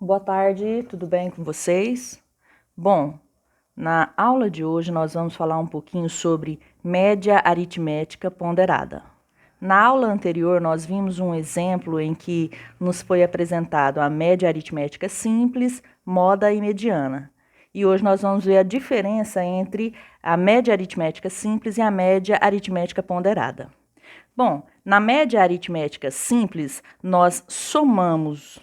Boa tarde, tudo bem com vocês? Bom, na aula de hoje nós vamos falar um pouquinho sobre média aritmética ponderada. Na aula anterior nós vimos um exemplo em que nos foi apresentado a média aritmética simples, moda e mediana. E hoje nós vamos ver a diferença entre a média aritmética simples e a média aritmética ponderada. Bom, na média aritmética simples nós somamos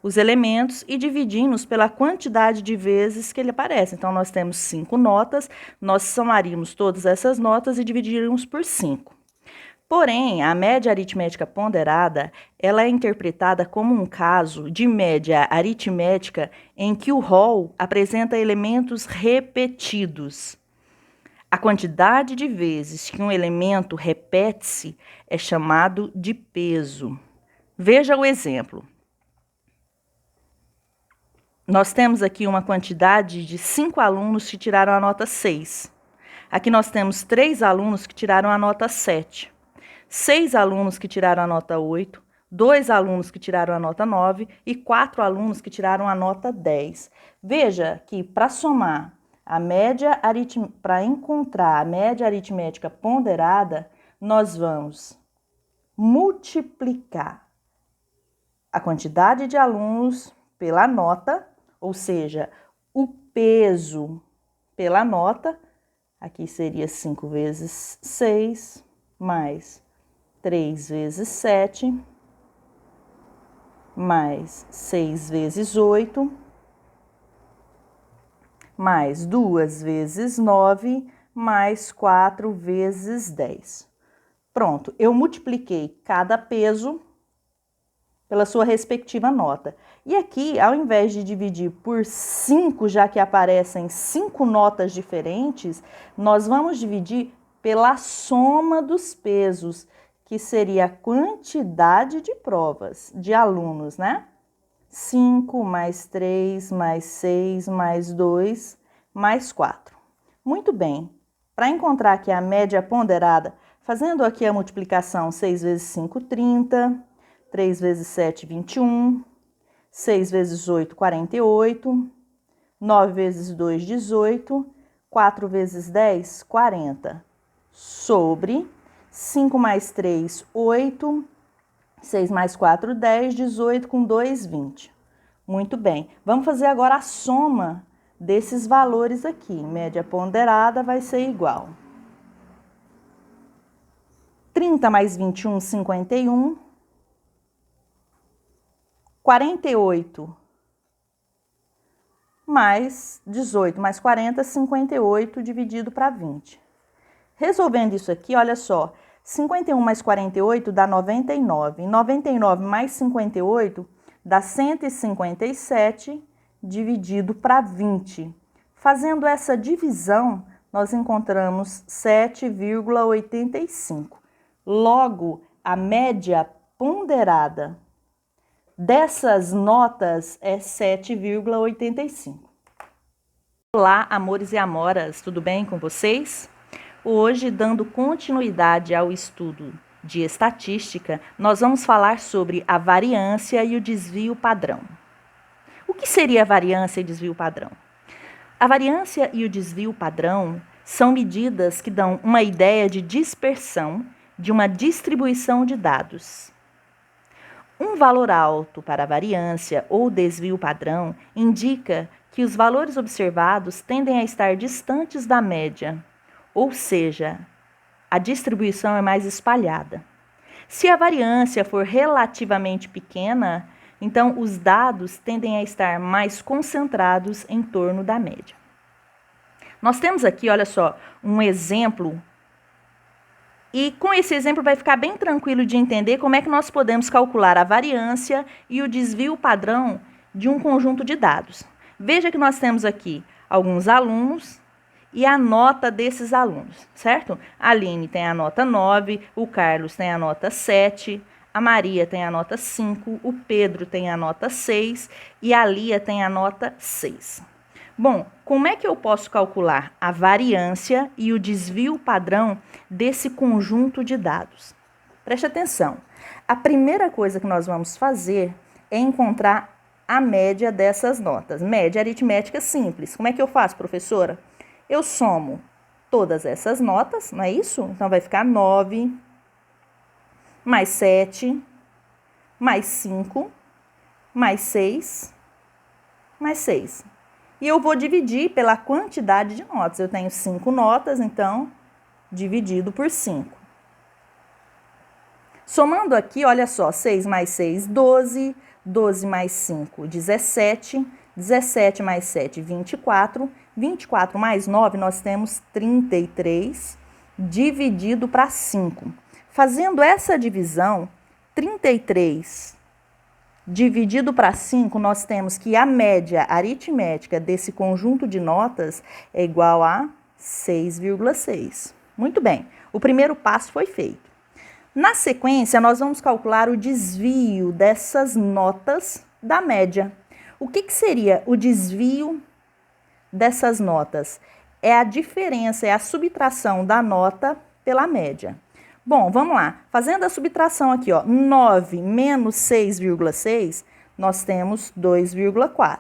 os elementos e dividimos pela quantidade de vezes que ele aparece. Então, nós temos 5 notas, nós somaríamos todas essas notas e dividiríamos por 5. Porém, a média aritmética ponderada, ela é interpretada como um caso de média aritmética em que o rol apresenta elementos repetidos. A quantidade de vezes que um elemento repete-se é chamado de peso. Veja o exemplo. Nós temos aqui uma quantidade de 5 alunos que tiraram a nota 6. Aqui nós temos 3 alunos que tiraram a nota 7. 6 alunos que tiraram a nota 8. 2 alunos que tiraram a nota 9 e 4 alunos que tiraram a nota 10. Veja que para somar a média para encontrar a média aritmética ponderada, nós vamos multiplicar a quantidade de alunos pela nota, ou seja, o peso pela nota, aqui seria 5 vezes 6, mais 3 vezes 7, mais 6 vezes 8, mais 2 vezes 9, mais 4 vezes 10. Pronto, eu multipliquei cada peso pela sua respectiva nota. E aqui, ao invés de dividir por 5, já que aparecem 5 notas diferentes, nós vamos dividir pela soma dos pesos, que seria a quantidade de provas de alunos, né? 5 mais 3 mais 6 mais 2 mais 4. Muito bem. Para encontrar aqui a média ponderada, fazendo aqui a multiplicação 6 vezes 5, 30. 3 vezes 7, 21. 6 vezes 8, 48. 9 vezes 2, 18. 4 vezes 10, 40. Sobre 5 mais 3, 8. 6 mais 4, 10. 18 com 2, 20. Muito bem. Vamos fazer agora a soma desses valores aqui. Média ponderada vai ser igual. 30 mais 21, 51. 48 mais 18 mais 40, 58 dividido para 20. Resolvendo isso aqui, olha só, 51 mais 48 dá 99. 99 mais 58 dá 157 dividido para 20. Fazendo essa divisão, nós encontramos 7,85. Logo, a média ponderada dessas notas é 7,85. Olá, amores e amoras, tudo bem com vocês? Hoje, dando continuidade ao estudo de estatística, nós vamos falar sobre a variância e o desvio padrão. O que seria a variância e desvio padrão? A variância e o desvio padrão são medidas que dão uma ideia de dispersão de uma distribuição de dados. Um valor alto para a variância ou desvio padrão indica que os valores observados tendem a estar distantes da média, ou seja, a distribuição é mais espalhada. Se a variância for relativamente pequena, então os dados tendem a estar mais concentrados em torno da média. Nós temos aqui, olha só, um exemplo. E com esse exemplo vai ficar bem tranquilo de entender como é que nós podemos calcular a variância e o desvio padrão de um conjunto de dados. Veja que nós temos aqui alguns alunos e a nota desses alunos, certo? A Aline tem a nota 9, o Carlos tem a nota 7, a Maria tem a nota 5, o Pedro tem a nota 6 e a Lia tem a nota 6. Bom, como é que eu posso calcular a variância e o desvio padrão desse conjunto de dados? Preste atenção. A primeira coisa que nós vamos fazer é encontrar a média dessas notas. Média aritmética simples. Como é que eu faço, professora? Eu somo todas essas notas, não é isso? Então, vai ficar 9, mais 7, mais 5, mais 6, mais 6. E eu vou dividir pela quantidade de notas. Eu tenho 5 notas, então, dividido por 5. Somando aqui, olha só, 6 mais 6, 12, 12 mais 5, 17, 17 mais 7, 24, 24 mais 9, nós temos 33, dividido para 5. Fazendo essa divisão, 33 dividido para 5, nós temos que a média aritmética desse conjunto de notas é igual a 6,6. Muito bem, o primeiro passo foi feito. Na sequência, nós vamos calcular o desvio dessas notas da média. O que seria o desvio dessas notas? É a diferença, é a subtração da nota pela média. Bom, vamos lá. Fazendo a subtração aqui, ó, 9 menos 6,6, nós temos 2,4.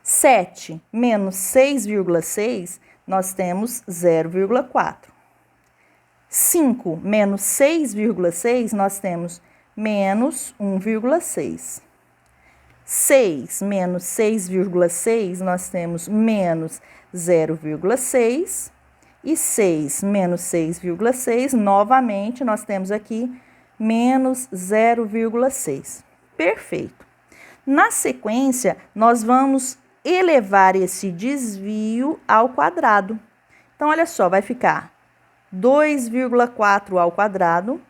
7 menos 6,6, nós temos 0,4. 5 menos 6,6, nós temos menos 1,6. 6 menos 6,6, nós temos menos 0,6. E 6 menos 6,6, novamente, nós temos aqui menos 0,6. Perfeito. Na sequência, nós vamos elevar esse desvio ao quadrado. Então, olha só, vai ficar 2,4 ao quadrado,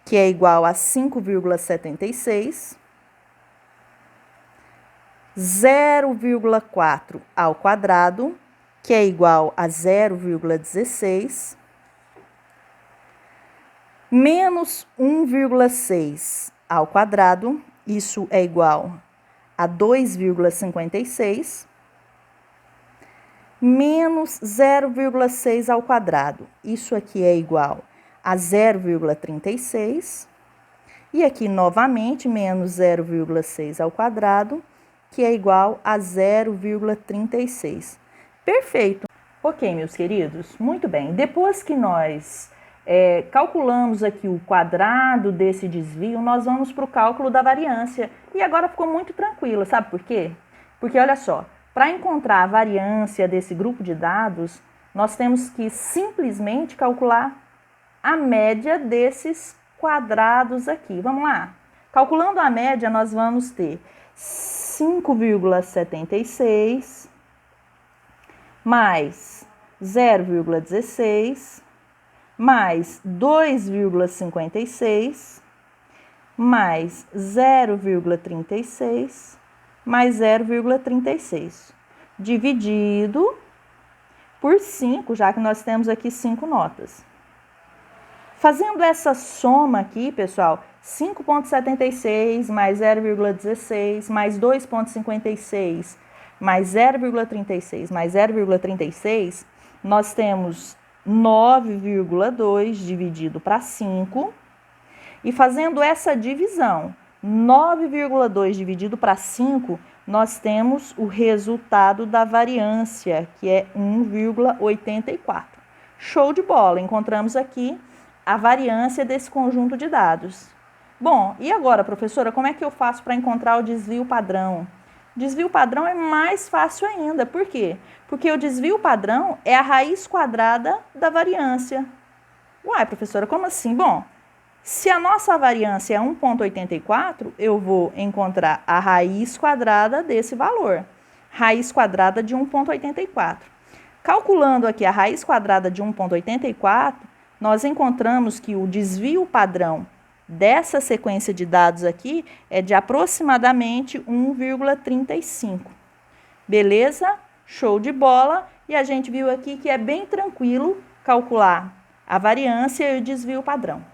que é igual a 5,76. 0,4 ao quadrado, que é igual a 0,16, menos 1,6 ao quadrado, isso é igual a 2,56, menos 0,6 ao quadrado, isso aqui é igual a 0,36, e aqui novamente menos 0,6 ao quadrado, que é igual a 0,36. Perfeito. Ok, meus queridos, muito bem. Depois que nós calculamos aqui o quadrado desse desvio, nós vamos para o cálculo da variância. E agora ficou muito tranquilo, sabe por quê? Porque, olha só, para encontrar a variância desse grupo de dados, nós temos que simplesmente calcular a média desses quadrados aqui. Vamos lá? Calculando a média, nós vamos ter 5,76 mais 0,16 mais 2,56 mais 0,36 mais 0,36 dividido por 5, já que nós temos aqui 5 notas. Fazendo essa soma aqui, pessoal, 5,76 mais 0,16 mais 2,56 mais 0,36 mais 0,36, nós temos 9,2 dividido para 5. E fazendo essa divisão, 9,2 dividido para 5, nós temos o resultado da variância, que é 1,84. Show de bola! Encontramos aqui a variância desse conjunto de dados. Bom, e agora, professora, como é que eu faço para encontrar o desvio padrão? Desvio padrão é mais fácil ainda. Por quê? Porque o desvio padrão é a raiz quadrada da variância. Uai, professora, como assim? Bom, se a nossa variância é 1,84, eu vou encontrar a raiz quadrada desse valor. Raiz quadrada de 1,84. Calculando aqui a raiz quadrada de 1,84, nós encontramos que o desvio padrão dessa sequência de dados aqui é de aproximadamente 1,35. Beleza? Show de bola! E a gente viu aqui que é bem tranquilo calcular a variância e o desvio padrão.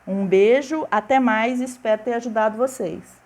Um beijo, até mais, espero ter ajudado vocês.